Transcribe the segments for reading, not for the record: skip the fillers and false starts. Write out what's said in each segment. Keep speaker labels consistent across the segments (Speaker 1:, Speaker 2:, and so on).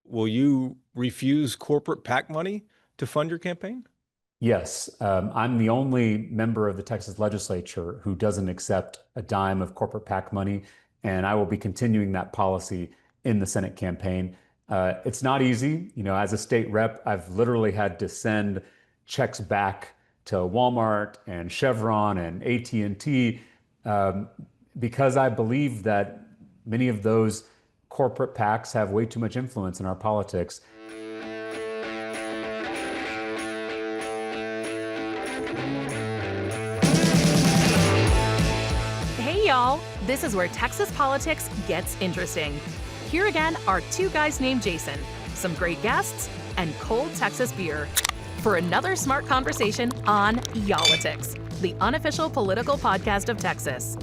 Speaker 1: will you refuse corporate PAC money to fund your campaign?
Speaker 2: Yes, I'm the only member of the Texas legislature who doesn't accept a dime of corporate PAC money, and I will be continuing that policy in the Senate campaign. It's not easy. As a state rep, I've literally had to send checks back to Walmart and Chevron and AT&T because I believe that many of those corporate PACs have way too much influence in our politics.
Speaker 3: Y'all, this is where Texas politics gets interesting. Here again are two guys named Jason, some great guests, and cold Texas beer for another smart conversation on Y'all-itics, the unofficial political podcast of Texas.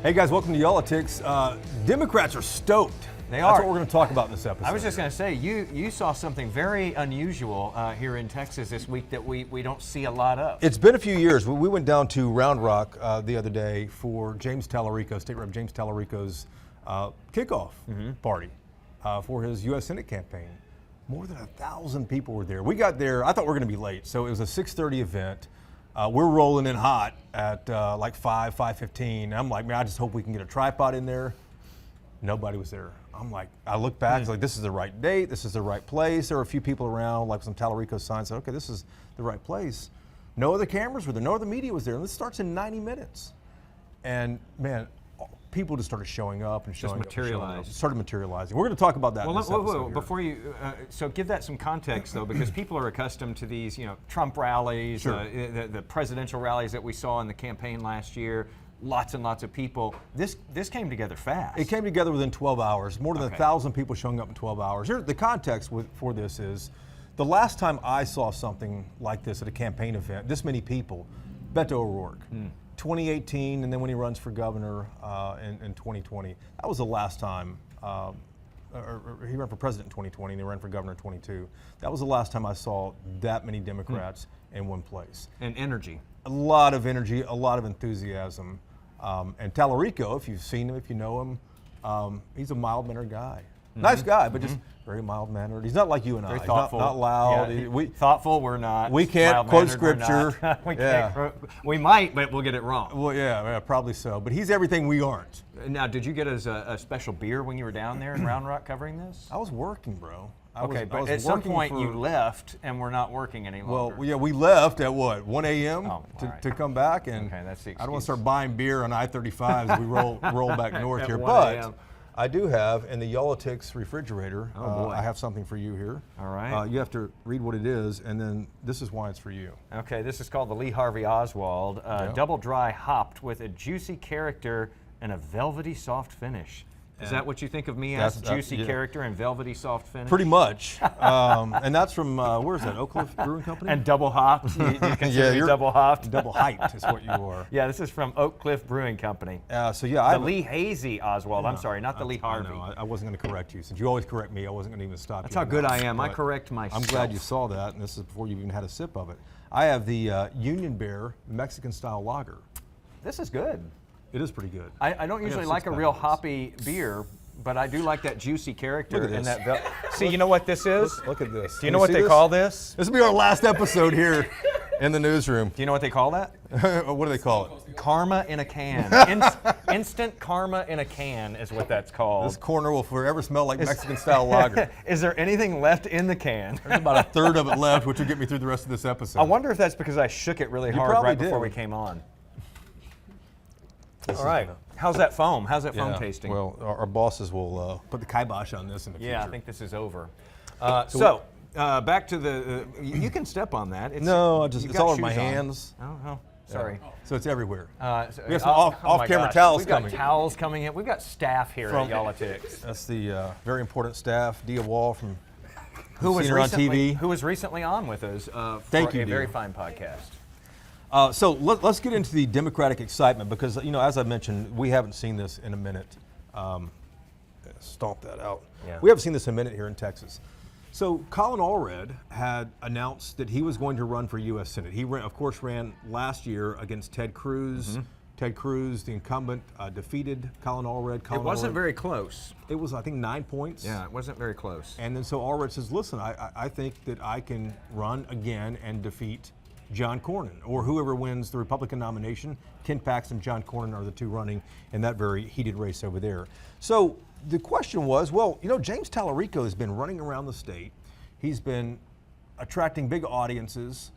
Speaker 1: Hey guys, welcome to Y'all-itics. Democrats are stoked.
Speaker 4: They
Speaker 1: That's
Speaker 4: are.
Speaker 1: what we're going to talk about in this episode.
Speaker 4: I was just going to say, you saw something very unusual here in Texas this week that we don't see a lot of.
Speaker 1: It's been a few years. We went down to Round Rock the other day for James Talarico, State Rep James Talarico's kickoff party for his U.S. Senate campaign. More than 1,000 people were there. We got there, I thought we were going to be late, so it was a 6:30 event. We're rolling in hot at like 5:15. I'm like, man, I just hope we can get a tripod in there. Nobody was there. I'm like, I look back, it's like, this is the right date, this is the right place. There were a few people around, like some Talarico signs, said, okay, this is the right place. No other cameras were there, no other media was there. And this starts in 90 minutes. And man, people just started showing up and showing up.
Speaker 4: Materialized.
Speaker 1: Started materializing. We're going to talk about that in this episode here.
Speaker 4: Before you, so give that some context though, because people are accustomed to these, Trump rallies,
Speaker 1: Sure.
Speaker 4: The presidential rallies that we saw in the campaign last year. Lots and lots of people. This came together fast.
Speaker 1: It came together within 12 hours. More than
Speaker 4: Okay.
Speaker 1: 1,000 people showing up in 12 hours. Here, the context for this is, the last time I saw something like this at a campaign event, this many people, Beto O'Rourke, 2018, and then when he runs for governor in 2020. That was the last time, or he ran for president in 2020 and he ran for governor in 22. That was the last time I saw that many Democrats in one place.
Speaker 4: And energy.
Speaker 1: A lot of energy, a lot of enthusiasm. And Talarico, if you've seen him, if you know him, he's a mild-mannered guy. Nice guy, but just very mild-mannered. He's not like you and
Speaker 4: Very
Speaker 1: I.
Speaker 4: thoughtful.
Speaker 1: He's not loud.
Speaker 4: Yeah, thoughtful, we're not.
Speaker 1: We can't quote
Speaker 4: Mild-mannered, we're
Speaker 1: scripture.
Speaker 4: not. We can't. We might, but we'll get it wrong.
Speaker 1: Well, yeah, probably so. But he's everything we aren't.
Speaker 4: Now, did you get us a special beer when you were down there in Round Rock covering this?
Speaker 1: I was working, bro. I
Speaker 4: But
Speaker 1: was
Speaker 4: at some
Speaker 1: working
Speaker 4: point
Speaker 1: for-
Speaker 4: you left and we're not working any longer.
Speaker 1: Well, yeah, we left at what, 1 a.m.
Speaker 4: Oh, all right.
Speaker 1: to come back, and
Speaker 4: Okay, that's the
Speaker 1: I don't want to
Speaker 4: excuse.
Speaker 1: start buying beer on I-35 as we roll back north
Speaker 4: At
Speaker 1: here.
Speaker 4: 1
Speaker 1: But
Speaker 4: a.m..
Speaker 1: I do have in the Y'all-itics refrigerator.
Speaker 4: Oh, boy.
Speaker 1: I have something for you here.
Speaker 4: All right.
Speaker 1: You have to read what it is, and then this is why it's for you.
Speaker 4: Okay, this is called the Lee Harvey Oswald. Double dry hopped with a juicy character and a velvety soft finish. Is that what you think of me as?
Speaker 1: That's-
Speaker 4: Juicy
Speaker 1: yeah.
Speaker 4: character and velvety soft finish?
Speaker 1: Pretty much. And that's from where is that? Oak Cliff Brewing Company.
Speaker 4: And double hopped? You consider me
Speaker 1: you're
Speaker 4: double hopped?
Speaker 1: Double hyped is what you are.
Speaker 4: Yeah, this is from Oak Cliff Brewing Company.
Speaker 1: So yeah,
Speaker 4: The Lee Hazy Oswald. I'm sorry, not the Lee Harvey.
Speaker 1: I wasn't going to correct you since you always correct me. I wasn't going to even stop
Speaker 4: That's
Speaker 1: you.
Speaker 4: how good I am. I
Speaker 1: But
Speaker 4: correct myself.
Speaker 1: I'm glad you saw that, and this is before you even had a sip of it. I have the Union Bear Mexican style lager.
Speaker 4: This is good.
Speaker 1: It is pretty good.
Speaker 4: I don't usually like a real hoppy beer, but I do like that juicy character.
Speaker 1: Look at
Speaker 4: and
Speaker 1: this.
Speaker 4: that See, you know what this is?
Speaker 1: Look at this.
Speaker 4: Do you know what they call this?
Speaker 1: This will be our last episode here in the newsroom.
Speaker 4: Do you know what they call that?
Speaker 1: What do they call it?
Speaker 4: Karma in a can. Instant karma in a can is what that's called.
Speaker 1: This corner will forever smell like Mexican style lager.
Speaker 4: Is there anything left in the can?
Speaker 1: There's about a third of it left, which will get me through the rest of this episode.
Speaker 4: I wonder if that's because I shook it really hard
Speaker 1: probably
Speaker 4: right before
Speaker 1: did.
Speaker 4: we came on. All right. How's that foam? How's that foam tasting?
Speaker 1: Well, our bosses will put the kibosh on this in the future.
Speaker 4: Yeah, I think this is over. Back to the. You can step on that. It's,
Speaker 1: No,
Speaker 4: you've
Speaker 1: it's
Speaker 4: got
Speaker 1: all over my
Speaker 4: shoes on.
Speaker 1: hands.
Speaker 4: Oh, sorry.
Speaker 1: So it's everywhere. We have some
Speaker 4: Oh my
Speaker 1: off-camera
Speaker 4: gosh.
Speaker 1: towels
Speaker 4: We've got
Speaker 1: coming.
Speaker 4: towels coming in. We've got staff here
Speaker 1: From-
Speaker 4: at Y'all-itics.
Speaker 1: That's the very important staff, Dia Wall from
Speaker 4: Who was
Speaker 1: seen her on
Speaker 4: recently
Speaker 1: TV.
Speaker 4: Who was recently on with us for
Speaker 1: Thank you,
Speaker 4: a very
Speaker 1: Dia.
Speaker 4: fine podcast.
Speaker 1: So let's get into the Democratic excitement because, as I mentioned, we haven't seen this in a minute. Stomp that out.
Speaker 4: Yeah.
Speaker 1: We haven't seen this in a minute here in Texas. So Colin Allred had announced that he was going to run for U.S. Senate. He, of course, ran last year against Ted Cruz. Ted Cruz, the incumbent, defeated Colin Allred.
Speaker 4: It wasn't very close.
Speaker 1: It was, I think, 9 points.
Speaker 4: Yeah, it wasn't very close.
Speaker 1: And then so Allred says, listen, I think that I can run again and defeat John Cornyn, or whoever wins the Republican nomination. Ken Paxton, John Cornyn are the two running in that very heated race over there. So the question was, well, you know, James Talarico has been running around the state. He's been attracting big audiences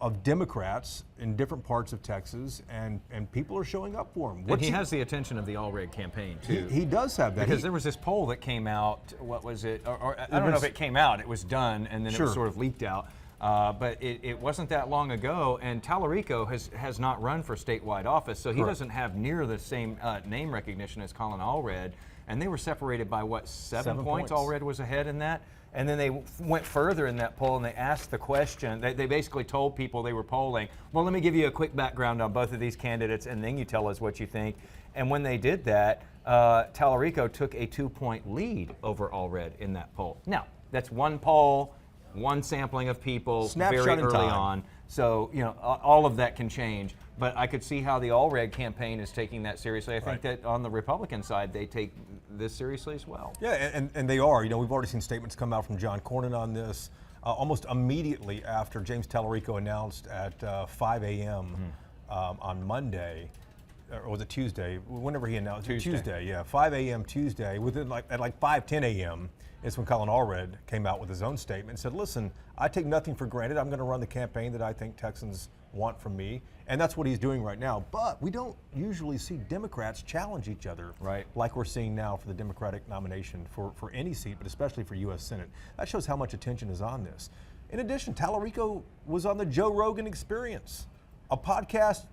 Speaker 1: of Democrats in different parts of Texas, and people are showing up for him.
Speaker 4: And he has the attention of the Allred campaign, too.
Speaker 1: He does have that.
Speaker 4: Because there was this poll that came out, what was it? Or I don't know if it came out, it was done, and then it was sort of leaked out. But it wasn't that long ago, and Talarico has not run for statewide office, so he doesn't have near the same name recognition as Colin Allred. And they were separated by, what, 7 points? Allred was ahead in that. And then they went further in that poll and they asked the question. They basically told people they were polling, well, let me give you a quick background on both of these candidates and then you tell us what you think. And when they did that, Talarico took a 2-point lead over Allred in that poll. Now, that's one poll, one sampling of people very early on. So, you know, all of that can change. But I could see how the Allred campaign is taking that seriously. I think that on the Republican side, they take this seriously as well.
Speaker 1: Yeah, and they are. You know, we've already seen statements come out from John Cornyn on this almost immediately after James Talarico announced at 5 a.m. On Monday, or was it Tuesday? Whenever he announced Tuesday, yeah, 5 a.m. Tuesday. Within at 5:10 a.m. is when Colin Allred came out with his own statement and said, "Listen, I take nothing for granted. I'm going to run the campaign that I think Texans want from me," and that's what he's doing right now. But we don't usually see Democrats challenge each other, like we're seeing now for the Democratic nomination for any seat, but especially for U.S. Senate. That shows how much attention is on this. In addition, Talarico was on the Joe Rogan Experience, a podcast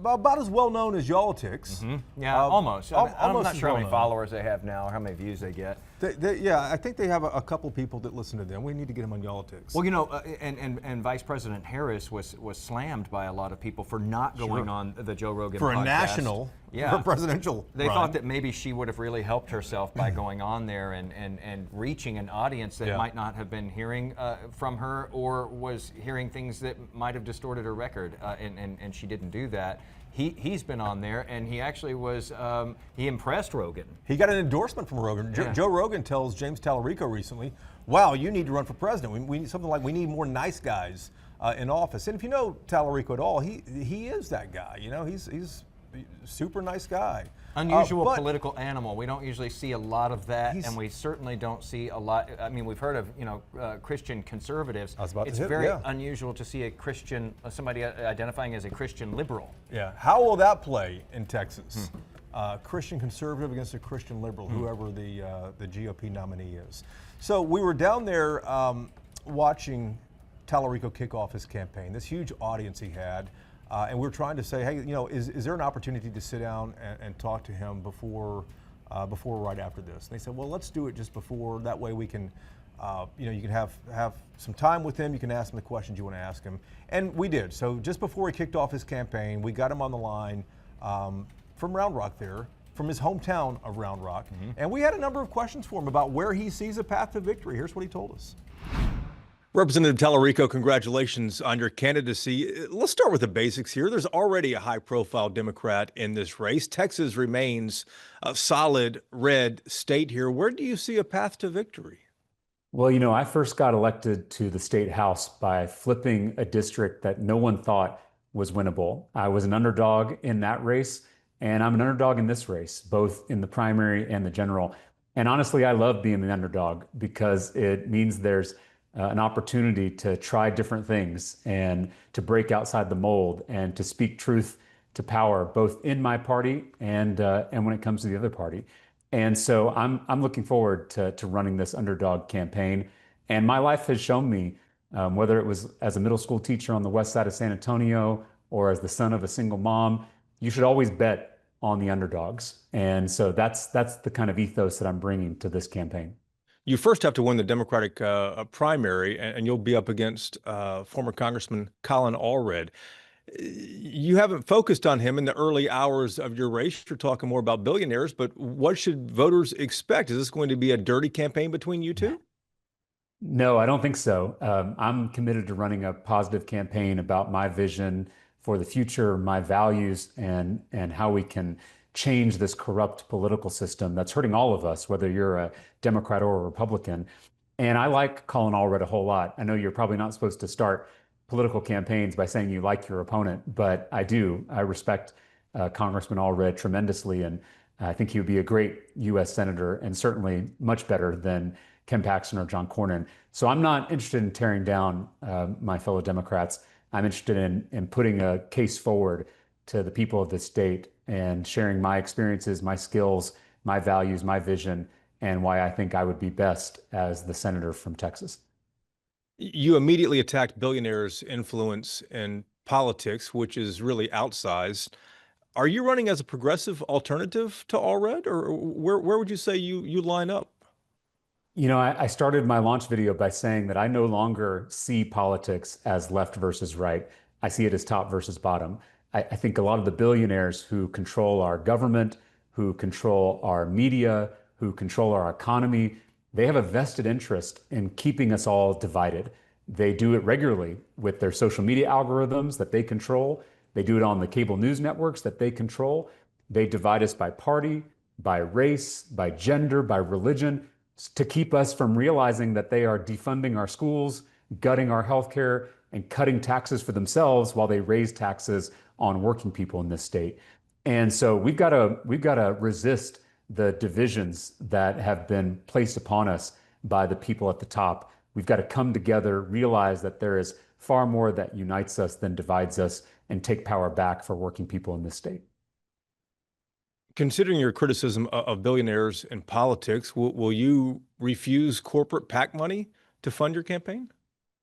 Speaker 1: about as well known as Y'all-ticks.
Speaker 4: Yeah, almost. I'm not sure how many followers they have now or how many views they get.
Speaker 1: Yeah, I think they have a couple people that listen to them. We need to get them on Y'all-ticks.
Speaker 4: Well, you know, and Vice President Harris was slammed by a lot of people for not going on the Joe Rogan
Speaker 1: for
Speaker 4: podcast.
Speaker 1: A national, for a presidential
Speaker 4: They thought that maybe she would have really helped herself by going on there and reaching an audience that might not have been hearing from her or was hearing things that might have distorted her record, and she didn't do that. He's been on there, and he actually was, he impressed Rogan.
Speaker 1: He got an endorsement from Rogan. Joe Rogan tells James Talarico recently, wow, you need to run for president. We need something like, we need more nice guys in office. And if you know Talarico at all, he is that guy. You know, he's a super nice guy.
Speaker 4: Unusual political animal. We don't usually see a lot of that, and we certainly don't see a lot. I mean, we've heard of, you know, Christian conservatives. It's very unusual to see a Christian, somebody identifying as a Christian liberal.
Speaker 1: Yeah. How will that play in Texas? Christian conservative against a Christian liberal, whoever the GOP nominee is. So we were down there watching Talarico kick off his campaign. This huge audience he had. And we're trying to say, hey, you know, is there an opportunity to sit down and talk to him before or right after this? And they said, well, let's do it just before. That way we can, you know, you can have some time with him. You can ask him the questions you want to ask him. And we did. So just before he kicked off his campaign, we got him on the line from Round Rock there, from his hometown of Round Rock. And we had a number of questions for him about where he sees a path to victory. Here's what he told us. Representative Talarico, congratulations on your candidacy. Let's start with the basics here. There's already a high-profile Democrat in this race. Texas remains a solid red state here. Where do you see a path to victory?
Speaker 2: Well, you know, I first got elected to the state house by flipping a district that no one thought was winnable. I was an underdog in that race, and I'm an underdog in this race, both in the primary and the general. And honestly, I love being the underdog because it means there's an opportunity to try different things and to break outside the mold and to speak truth to power, both in my party and when it comes to the other party. And so I'm looking forward to running this underdog campaign. And my life has shown me, whether it was as a middle school teacher on the west side of San Antonio or as the son of a single mom, you should always bet on the underdogs. And so that's the kind of ethos that I'm bringing to this campaign.
Speaker 1: You first have to win the Democratic primary, and you'll be up against former Congressman Colin Allred. You haven't focused on him in the early hours of your race. You're talking more about billionaires, but what should voters expect? Is this going to be a dirty campaign between you two?
Speaker 2: No, I don't think so. I'm committed to running a positive campaign about my vision for the future, my values, and how we can change this corrupt political system that's hurting all of us, whether you're a Democrat or a Republican. And I like Colin Allred a whole lot. I know you're probably not supposed to start political campaigns by saying you like your opponent, but I do. I respect Congressman Allred tremendously, and I think he would be a great U.S. Senator and certainly much better than Ken Paxton or John Cornyn. So I'm not interested in tearing down my fellow Democrats. I'm interested in putting a case forward to the people of this state and sharing my experiences, my skills, my values, my vision, and why I think I would be best as the senator from Texas.
Speaker 1: You immediately attacked Billionaires' influence in politics, which is really outsized. Are you running as a progressive alternative to Allred, or where would you say you line up?
Speaker 2: You know, I started my launch video by saying that I no longer see politics as left versus right. I see it as top versus bottom. I think a lot of the billionaires who control our government, who control our media, who control our economy, they have a vested interest in keeping us all divided. They do it regularly with their social media algorithms that they control. They do it on the cable news networks that they control. They divide us by party, by race, by gender, by religion, to keep us from realizing that they are defunding our schools, gutting our healthcare, and cutting taxes for themselves while they raise taxes on working people in this state. And so we've got to resist the divisions that have been placed upon us by the people at the top. We've got to come together, realize that there is far more that unites us than divides us, and take power back for working people in this state.
Speaker 1: Considering your criticism of billionaires in politics, will you refuse corporate PAC money to fund your campaign?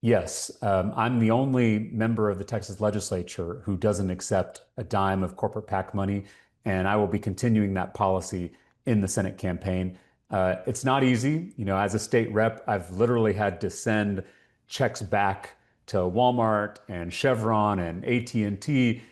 Speaker 2: Yes, I'm the only member of the Texas legislature who doesn't accept a dime of corporate PAC money, and I will be continuing that policy in the Senate campaign. It's not easy. You know, as a state rep, I've literally had to send checks back to Walmart and Chevron and AT&T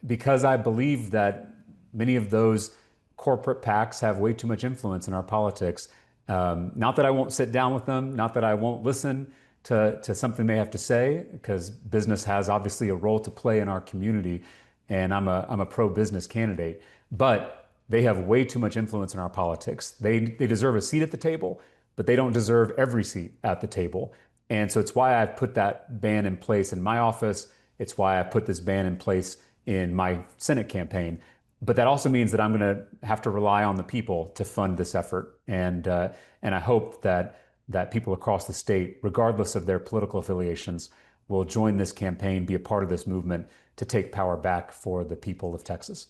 Speaker 2: because I believe that many of those corporate PACs have way too much influence in our politics. Not that I won't sit down with them, not that I won't listen to something they have to say, because business has obviously a role to play in our community, and I'm a pro-business candidate. But they have way too much influence in our politics. They deserve a seat at the table, but they don't deserve every seat at the table. And so it's why I've put that ban in place in my office. It's why I put this ban in place in my Senate campaign. But that also means that I'm going to have to rely on the people to fund this effort. And I hope that people across the state, regardless of their political affiliations, will join this campaign, be a part of this movement to take power back for the people of Texas.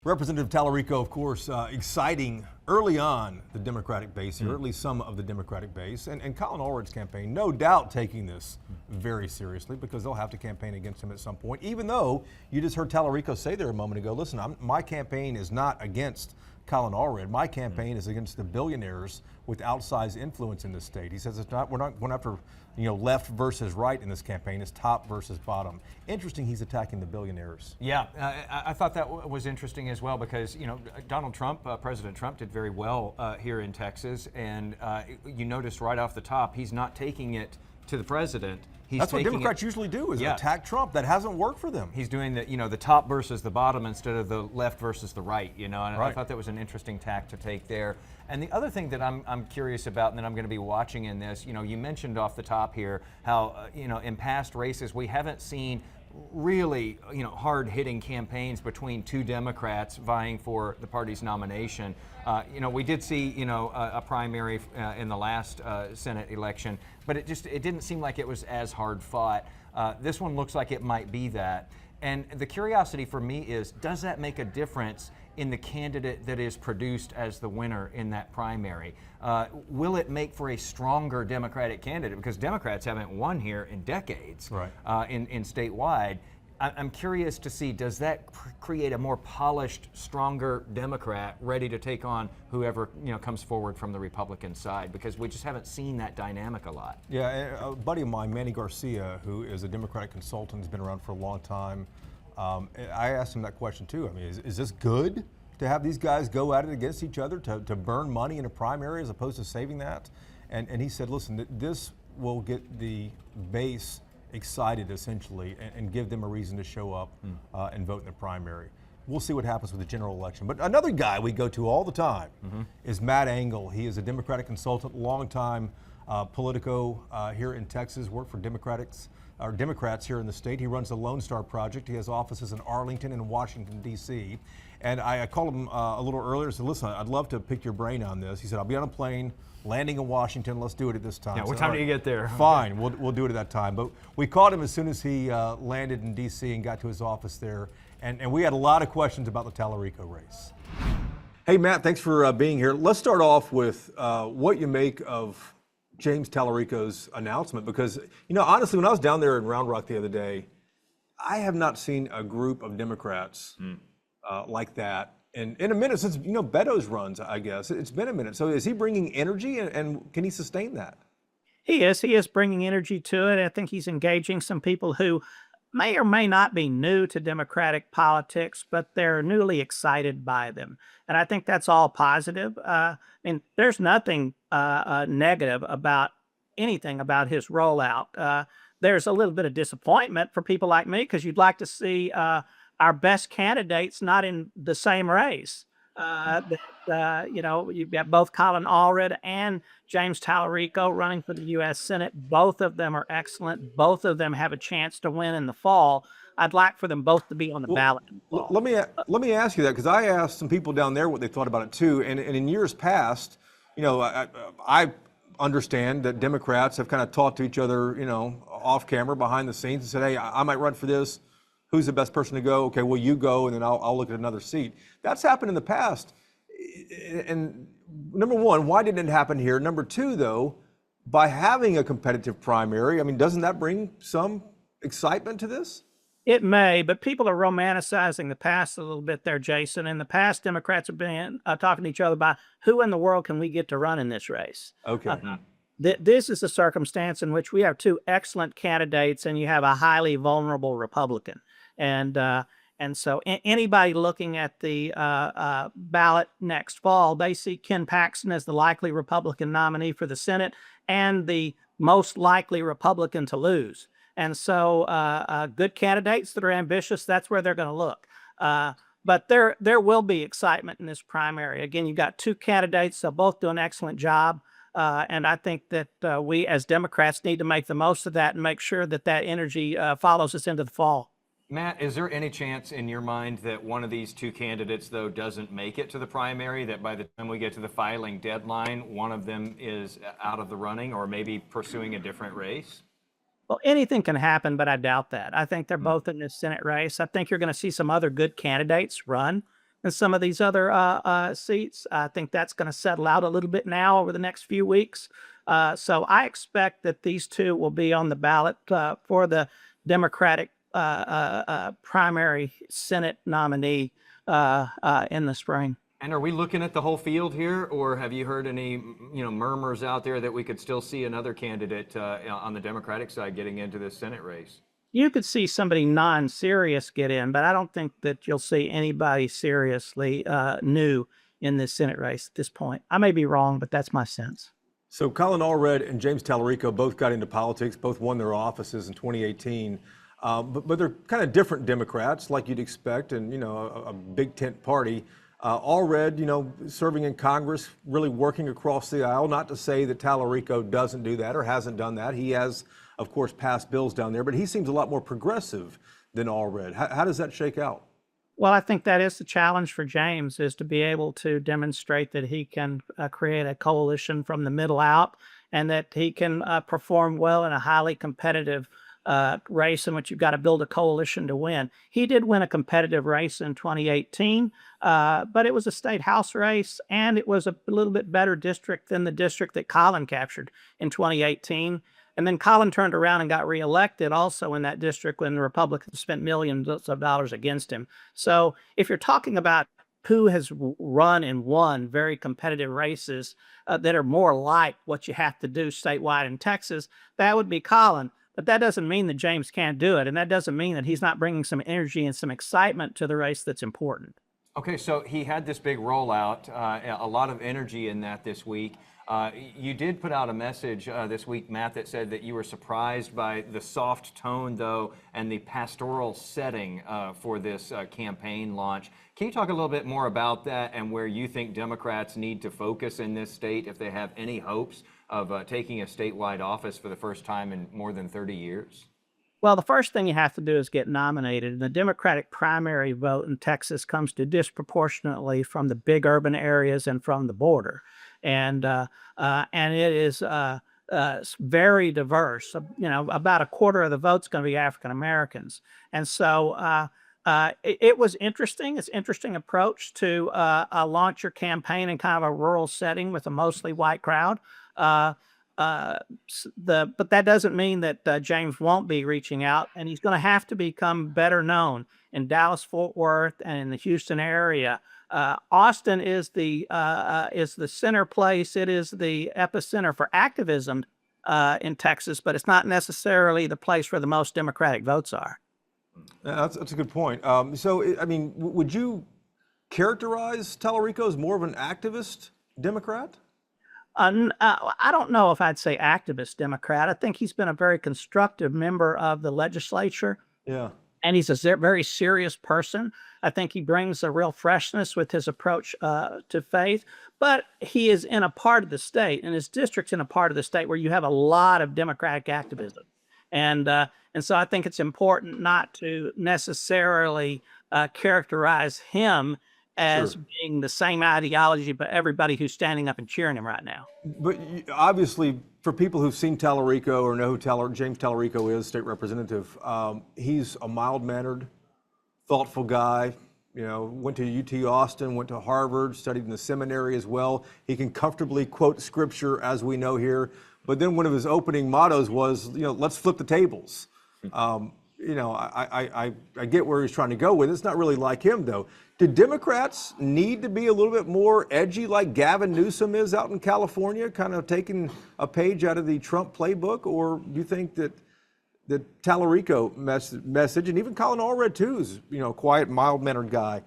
Speaker 1: Representative Talarico, of course, exciting early on the Democratic base here, or at least some of the Democratic base, and Colin Allred's campaign, no doubt taking this very seriously because they'll have to campaign against him at some point, even though you just heard Talarico say there a moment ago, listen, my campaign is not against Colin Allred. My campaign is against the billionaires with outsized influence in the state. He says it's not, we're not going after left versus right in this campaign. It's top versus bottom. Interesting, he's attacking the billionaires.
Speaker 4: Yeah, I thought that was interesting as well because Donald Trump, President Trump, did very well here in Texas, and you noticed right off the top he's not taking it to the president.
Speaker 1: That's what Democrats usually do, is attack Trump. That hasn't worked for them.
Speaker 4: He's doing the top versus the bottom instead of the left versus the right, and I thought that was an interesting tack to take there. And the other thing that I'm curious about, and that I'm going to be watching in this, you mentioned off the top here how, in past races we haven't seen really, hard-hitting campaigns between two Democrats vying for the party's nomination. We did see, a primary in the last Senate election, but it didn't seem like it was as hard fought. This one looks like it might be that. And the curiosity for me is, does that make a difference in the candidate that is produced as the winner in that primary? Will it make for a stronger Democratic candidate? Because Democrats haven't won here in decades, in statewide. I'm curious to see, does that create a more polished, stronger Democrat ready to take on whoever comes forward from the Republican side? Because we just haven't seen that dynamic a lot.
Speaker 1: Yeah, a buddy of mine, Manny Garcia, who is a Democratic consultant, has been around for a long time. I asked him that question too. I mean, is this good to have these guys go at it against each other to burn money in a primary as opposed to saving that? And he said, listen, this will get the base excited essentially and give them a reason to show up and vote in the primary. We'll see what happens with the general election. But another guy we go to all the time is Matt Engel. He is a Democratic consultant, longtime Politico here in Texas, worked for Democrats here in the state. He runs the Lone Star Project. He has offices in Arlington and Washington, D.C. And I called him a little earlier and said, listen, I'd love to pick your brain on this. He said, I'll be on a plane landing in Washington. Let's do it at this time.
Speaker 4: Yeah, what time do you get there?
Speaker 1: Fine, we'll do it at that time. But we called him as soon as he landed in D.C. and got to his office there. And we had a lot of questions about the Talarico race. Hey, Matt, thanks for being here. Let's start off with what you make of James Talarico's announcement, because, you know, honestly, when I was down there in Round Rock the other day, I have not seen a group of Democrats like that in a minute since, you know, Beto's runs, I guess. It's been a minute. So is he bringing energy, and can he sustain that?
Speaker 5: He is. He is bringing energy to it. I think he's engaging some people who may or may not be new to Democratic politics, but they're newly excited by them. And I think that's all positive. I mean, there's nothing negative about anything about his rollout. There's a little bit of disappointment for people like me, because you'd like to see our best candidates not in the same race. You know, you've got both Colin Allred and James Talarico running for the U.S. Senate. Both of them are excellent. Both of them have a chance to win in the fall. I'd like for them both to be on the ballot.
Speaker 1: Let me ask you that, because I asked some people down there what they thought about it too. And in years past, you know, I understand that Democrats have kind of talked to each other, you know, off camera, behind the scenes, and said, hey, I might run for this. Who's the best person to go? Okay, well, you go, and then I'll look at another seat. That's happened in the past. And number one, why didn't it happen here? Number two, though, by having a competitive primary, I mean, doesn't that bring some excitement to this?
Speaker 5: It may, but people are romanticizing the past a little bit there, Jason. In the past, Democrats have been talking to each other about who in the world can we get to run in this race.
Speaker 1: Okay.
Speaker 5: This is a circumstance in which we have two excellent candidates, and you have a highly vulnerable Republican. And so anybody looking at the ballot next fall, they see Ken Paxton as the likely Republican nominee for the Senate and the most likely Republican to lose. And so good candidates that are ambitious, that's where they're going to look. But there will be excitement in this primary. Again, you've got two candidates. They'll both do an excellent job. And I think that we as Democrats need to make the most of that and make sure that that energy follows us into the fall.
Speaker 4: Matt, is there any chance in your mind that one of these two candidates, though, doesn't make it to the primary, that by the time we get to the filing deadline, one of them is out of the running or maybe pursuing a different race?
Speaker 5: Well, anything can happen, but I doubt that. I think they're both in this Senate race. I think you're going to see some other good candidates run in some of these other seats. I think that's going to settle out a little bit now over the next few weeks. So I expect that these two will be on the ballot for the Democratic primary Senate nominee in the spring.
Speaker 4: And are we looking at the whole field here, or have you heard any, you know, murmurs out there that we could still see another candidate on the Democratic side getting into this Senate race?
Speaker 5: You could see somebody non-serious get in, but I don't think that you'll see anybody seriously new in this Senate race at this point. I may be wrong, but that's my sense.
Speaker 1: So Colin Allred and James Talarico both got into politics, both won their offices in 2018. But they're kind of different Democrats, like you'd expect, and, you know, a big tent party. Allred, you know, serving in Congress, really working across the aisle. Not to say that Talarico doesn't do that or hasn't done that. He has, of course, passed bills down there, but he seems a lot more progressive than Allred. How does that shake out?
Speaker 5: Well, I think that is the challenge for James, is to be able to demonstrate that he can create a coalition from the middle out, and that he can perform well in a highly competitive race in which you've got to build a coalition to win. He did win a competitive race in 2018, but it was a state house race, and it was a little bit better district than the district that Colin captured in 2018. And then Colin turned around and got reelected also in that district when the Republicans spent millions of dollars against him. So if you're talking about who has run and won very competitive races that are more like what you have to do statewide in Texas, that would be Colin. But that doesn't mean that James can't do it, and that doesn't mean that he's not bringing some energy and some excitement to the race that's important.
Speaker 4: Okay, so he had this big rollout, a lot of energy in that this week. You did put out a message this week, Matt, that said that you were surprised by the soft tone, though, and the pastoral setting for this campaign launch. Can you talk a little bit more about that and where you think Democrats need to focus in this state if they have any hopes of taking a statewide office for the first time in more than 30 years?
Speaker 5: Well, the first thing you have to do is get nominated. And the Democratic primary vote in Texas comes to disproportionately from the big urban areas and from the border. And it is very diverse. About a quarter of the vote's going to be African Americans. And so it was interesting. It's an interesting approach to launch your campaign in kind of a rural setting with a mostly white crowd. But that doesn't mean that James won't be reaching out, and he's going to have to become better known in Dallas, Fort Worth, and in the Houston area. Austin is the center place. It is the epicenter for activism in Texas, but it's not necessarily the place where the most Democratic votes are.
Speaker 1: Yeah, that's a good point. I mean, would you characterize Talarico as more of an activist Democrat?
Speaker 5: I don't know if I'd say activist Democrat. I think he's been a very constructive member of the legislature.
Speaker 1: Yeah.
Speaker 5: And he's a very serious person. I think he brings a real freshness with his approach to faith. But he is in a part of the state, and his district's in a part of the state where you have a lot of Democratic activism. And so I think it's important not to necessarily characterize him as being the same ideology, but everybody who's standing up and cheering him right now.
Speaker 1: But obviously, for people who've seen Talarico or know who James Talarico is, state representative, he's a mild-mannered, thoughtful guy. Went to UT Austin, went to Harvard, studied in the seminary as well. He can comfortably quote scripture, as we know here. But then one of his opening mottos was, let's flip the tables. I get where he's trying to go with it. It's not really like him, though. Do Democrats need to be a little bit more edgy like Gavin Newsom is out in California, kind of taking a page out of the Trump playbook? Or do you think that the Talarico message, and even Colin Allred, too, is a quiet, mild-mannered guy,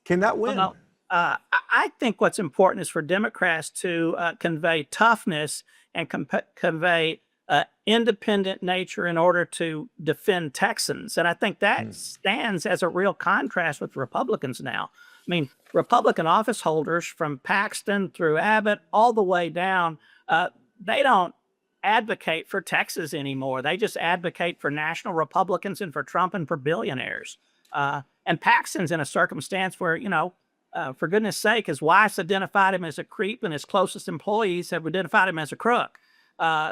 Speaker 1: can that win?
Speaker 5: Well, no, I think what's important is for Democrats to convey toughness and convey independent nature in order to defend Texans. And I think that stands as a real contrast with Republicans now. I mean, Republican office holders from Paxton through Abbott all the way down, they don't advocate for Texas anymore. They just advocate for national Republicans and for Trump and for billionaires. And Paxton's in a circumstance where, for goodness sake, his wife's identified him as a creep and his closest employees have identified him as a crook.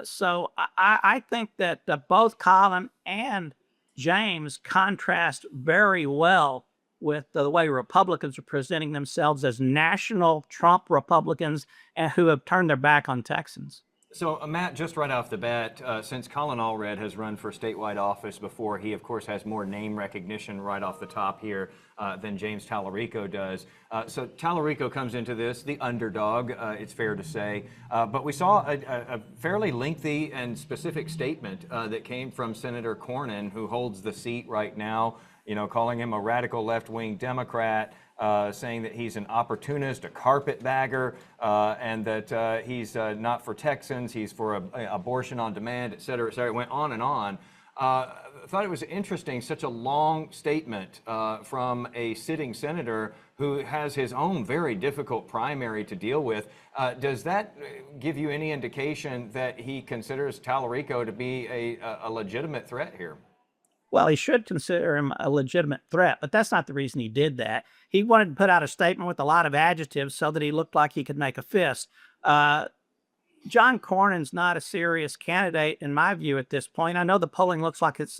Speaker 5: So I think that both Colin and James contrast very well with the way Republicans are presenting themselves as national Trump Republicans and who have turned their back on Texans.
Speaker 4: So, Matt, just right off the bat, since Colin Allred has run for statewide office before, he, of course, has more name recognition right off the top here than James Talarico does. So Talarico comes into this, the underdog, it's fair to say. But we saw a fairly lengthy and specific statement that came from Senator Cornyn, who holds the seat right now, calling him a radical left-wing Democrat, saying that he's an opportunist, a carpetbagger, and that he's not for Texans, he's for abortion on demand, et cetera, et cetera. It went on and on. I thought it was interesting, such a long statement from a sitting senator who has his own very difficult primary to deal with. Does that give you any indication that he considers Talarico to be a legitimate threat here?
Speaker 5: Well, he should consider him a legitimate threat, but that's not the reason he did that. He wanted to put out a statement with a lot of adjectives so that he looked like he could make a fist. John Cornyn's not a serious candidate, in my view, at this point. I know the polling looks like it's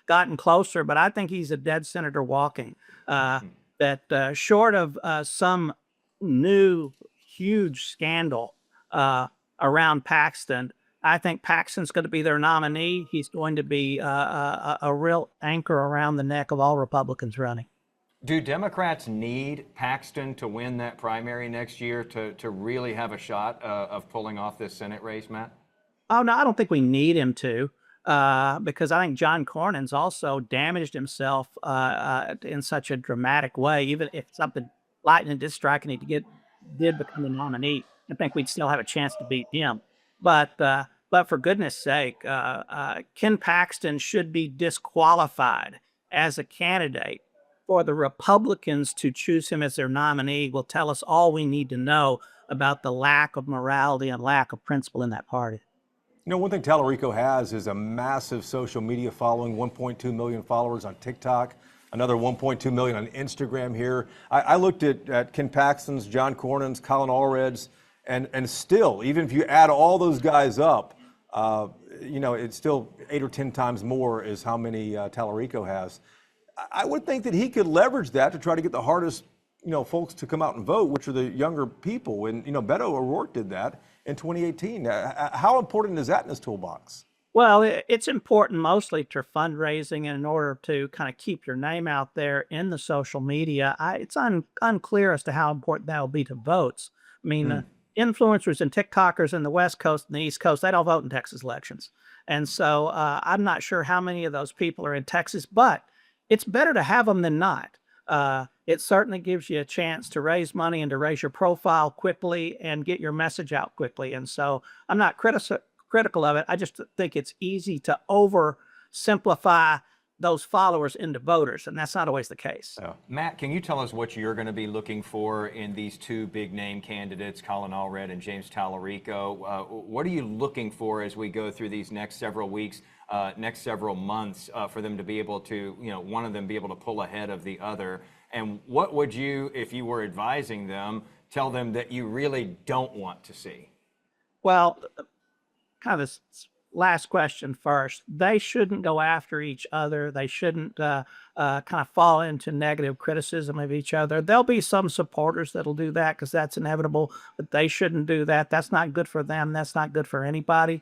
Speaker 5: gotten closer, but I think he's a dead senator walking. That short of some new huge scandal around Paxton, I think Paxton's going to be their nominee. He's going to be a real anchor around the neck of all Republicans running.
Speaker 4: Do Democrats need Paxton to win that primary next year to really have a shot of pulling off this Senate race, Matt?
Speaker 5: Oh, no, I don't think we need him to, because I think John Cornyn's also damaged himself in such a dramatic way. Even if something lightning did strike and did become the nominee, I think we'd still have a chance to beat him. But for goodness sake, Ken Paxton should be disqualified as a candidate. For the Republicans to choose him as their nominee will tell us all we need to know about the lack of morality and lack of principle in that party.
Speaker 1: You know, one thing Talarico has is a massive social media following, 1.2 million followers on TikTok, another 1.2 million on Instagram here. I looked at Ken Paxton's, John Cornyn's, Colin Allred's, and still, even if you add all those guys up, you know, it's still 8 or 10 times more is how many Talarico has. I would think that he could leverage that to try to get the hardest, you know, folks to come out and vote, which are the younger people. And, you know, Beto O'Rourke did that in 2018. How important is that in his toolbox?
Speaker 5: Well, it's important mostly to fundraising and in order to kind of keep your name out there in the social media. It's unclear as to how important that will be to votes. I mean, influencers and TikTokers in the West Coast and the East Coast, they don't vote in Texas elections. And so I'm not sure how many of those people are in Texas, but it's better to have them than not. It certainly gives you a chance to raise money and to raise your profile quickly and get your message out quickly. And so I'm not critical of it. I just think it's easy to oversimplify those followers into voters, and that's not always the case.
Speaker 4: Yeah. Matt, can you tell us what you're going to be looking for in these two big name candidates, Colin Allred and James Talarico? What are you looking for as we go through these next several weeks, next several months, for them to be able to, you know, one of them be able to pull ahead of the other? And what would you, if you were advising them, tell them that you really don't want to see?
Speaker 5: Well, kind of this last question first. They shouldn't go after each other. They shouldn't kind of fall into negative criticism of each other. There'll be some supporters that'll do that because that's inevitable, but they shouldn't do that. That's not good for them. That's not good for anybody.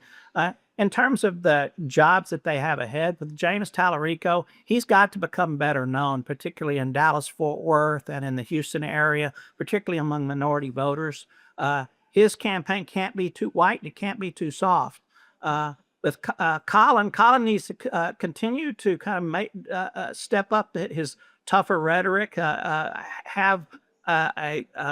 Speaker 5: In terms of the jobs that they have ahead, with James Talarico, he's got to become better known, particularly in Dallas-Fort Worth and in the Houston area, particularly among minority voters. His campaign can't be too white. It can't be too soft. With Colin needs to continue to kind of step up his tougher rhetoric,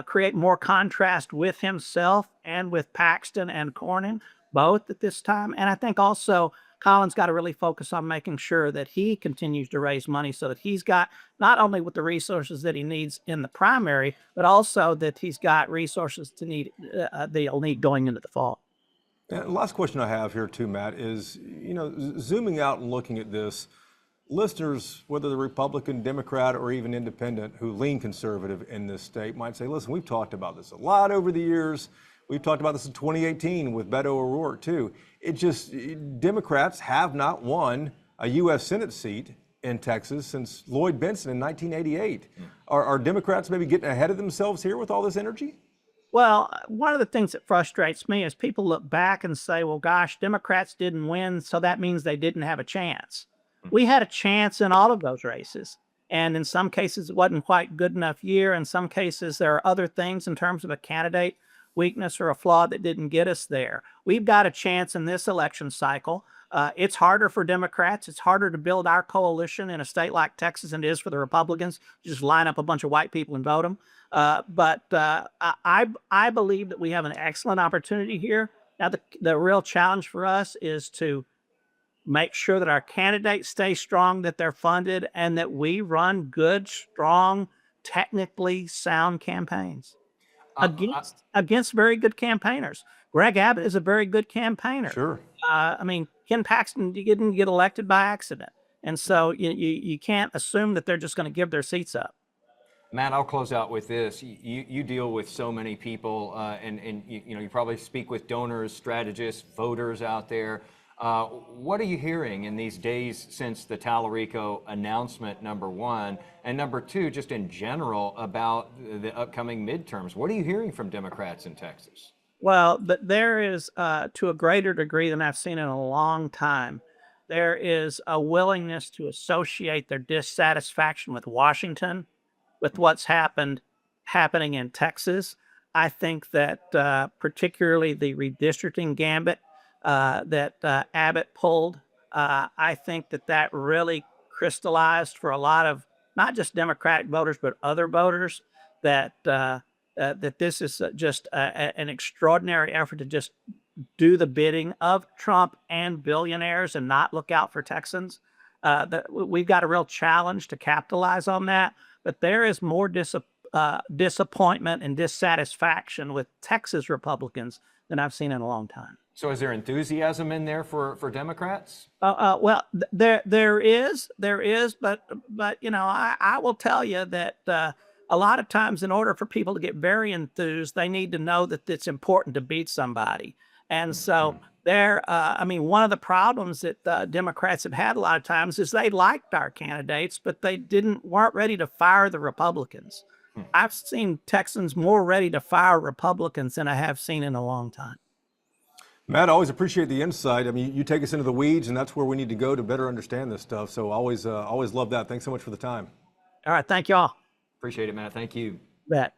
Speaker 5: create more contrast with himself and with Paxton and Cornyn, both at this time. And I think also Colin's got to really focus on making sure that he continues to raise money so that he's got not only with the resources that he needs in the primary, but also that he's got resources that he'll need going into the fall.
Speaker 1: And the last question I have here too, Matt, is, you know, zooming out and looking at this, listeners, whether they're Republican, Democrat, or even independent, who lean conservative in this state might say, listen, we've talked about this a lot over the years. We've talked about this in 2018 with Beto O'Rourke too. It just, Democrats have not won a U.S. Senate seat in Texas since Lloyd Bentsen in 1988. Are Democrats maybe getting ahead of themselves here with all this energy?
Speaker 5: Well, one of the things that frustrates me is people look back and say, well, gosh, Democrats didn't win, so that means they didn't have a chance. We had a chance in all of those races. And in some cases, it wasn't quite good enough year. In some cases, there are other things in terms of a candidate weakness or a flaw that didn't get us there. We've got a chance in this election cycle. It's harder for Democrats. It's harder to build our coalition in a state like Texas than it is for the Republicans. Just line up a bunch of white people and vote them. But I believe that we have an excellent opportunity here. Now, the real challenge for us is to make sure that our candidates stay strong, that they're funded, and that we run good, strong, technically sound campaigns against very good campaigners. Greg Abbott is a very good campaigner.
Speaker 1: Sure.
Speaker 5: I mean, Ken Paxton didn't get elected by accident. And so you can't assume that they're just going to give their seats up.
Speaker 4: Matt, I'll close out with this. You deal with so many people, and you probably speak with donors, strategists, voters out there. What are you hearing in these days since the Talarico announcement, number one, and number two, just in general about the upcoming midterms? What are you hearing from Democrats in Texas?
Speaker 5: Well, there is, to a greater degree than I've seen in a long time, there is a willingness to associate their dissatisfaction with Washington with what's happening in Texas. I think that particularly the redistricting gambit that Abbott pulled, I think that really crystallized for a lot of not just Democratic voters, but other voters, that that this is just an extraordinary effort to just do the bidding of Trump and billionaires and not look out for Texans. We've got a real challenge to capitalize on that, but there is more disappointment and dissatisfaction with Texas Republicans than I've seen in a long time.
Speaker 4: So is there enthusiasm in there for Democrats?
Speaker 5: Well, there is, but I will tell you that a lot of times, in order for people to get very enthused, they need to know that it's important to beat somebody. And so one of the problems that Democrats have had a lot of times is they liked our candidates, but they weren't ready to fire the Republicans. I've seen Texans more ready to fire Republicans than I have seen in a long time.
Speaker 1: Matt, I always appreciate the insight. I mean, you take us into the weeds, and that's where we need to go to better understand this stuff. So always love that. Thanks so much for the time.
Speaker 5: All right. Thank you all.
Speaker 4: Appreciate it, Matt. Thank you.
Speaker 5: Bet.